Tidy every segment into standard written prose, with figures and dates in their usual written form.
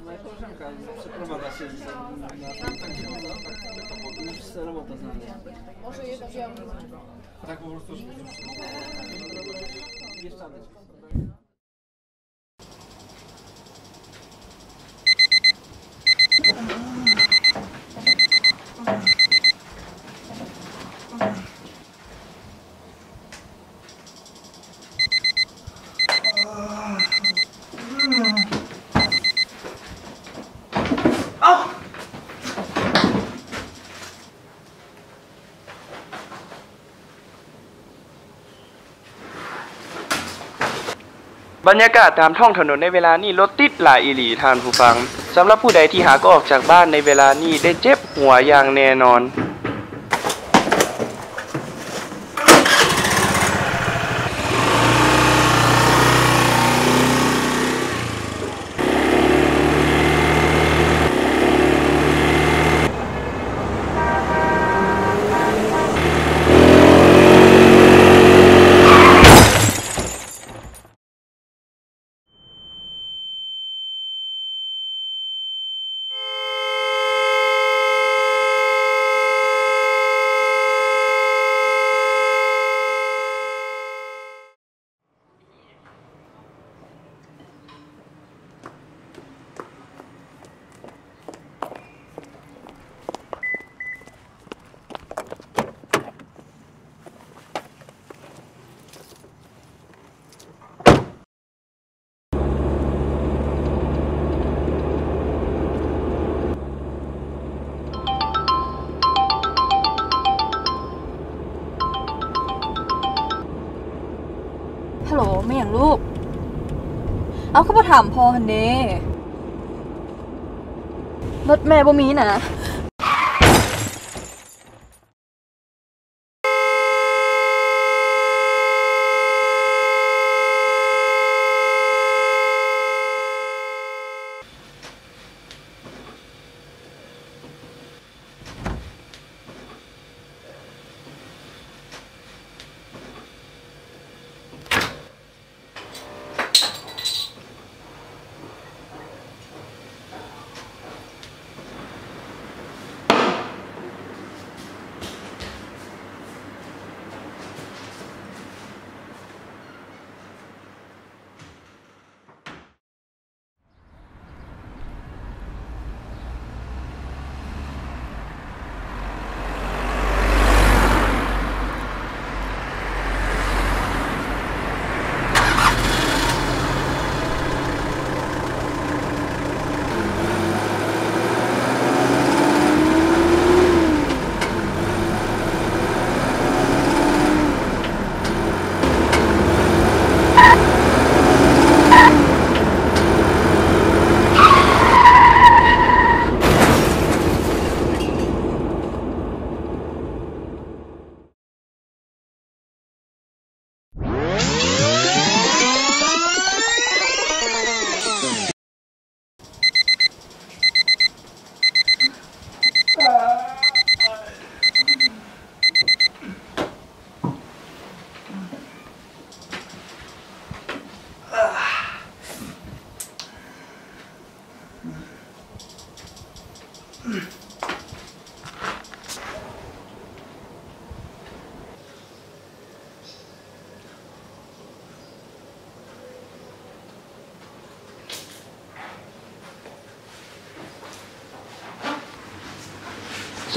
Moja koleżanka przeprowadza się na tak księdza, tak to już robota znaleźć. Może jeden wiem. Tak po prostu, żeby już Bieszczady.บรรยากาศตามท้องถนนในเวลานี้รถติดหลายอีหลีทานผู้ฟังสำหรับผู้ใดที่หาก็ออกจากบ้านในเวลานี้ได้เจ็บหัวอย่างแน่นอนฮัลโหลไม่อย่างลูกเอาเข้ามาถามพ่อฮันเด้รถแม่บ่มีนะ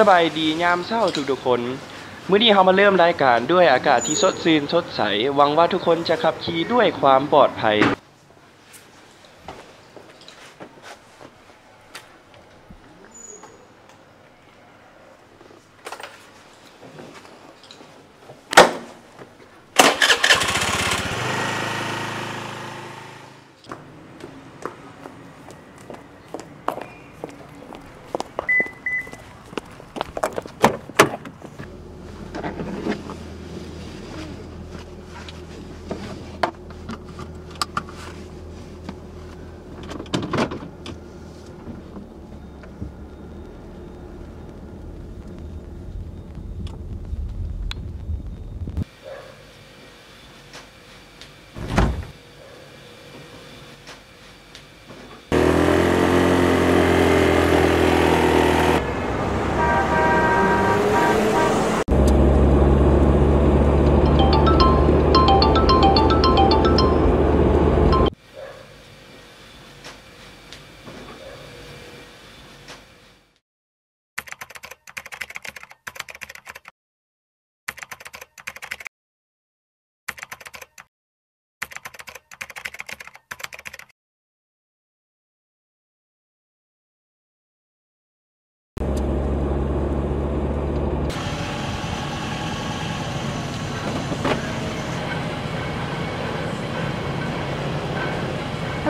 สบายดียามเช้าทุกๆคนมื้อนี้เรามาเริ่มรายการด้วยอากาศที่สดชื่นสดใสหวังว่าทุกคนจะขับขี่ด้วยความปลอดภัย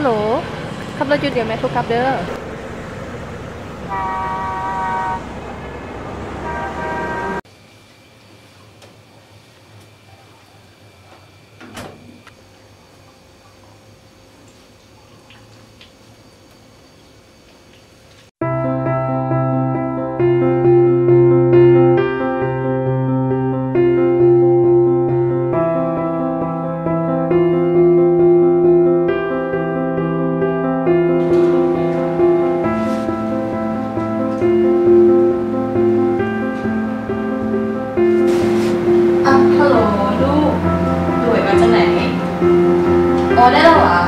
ฮัลโหลขับรถจุดเดียวแม่ทุกขับเด้อฮัลโหลลูกด่วยมาจากไหนอ๋อได้แล้วเหรอ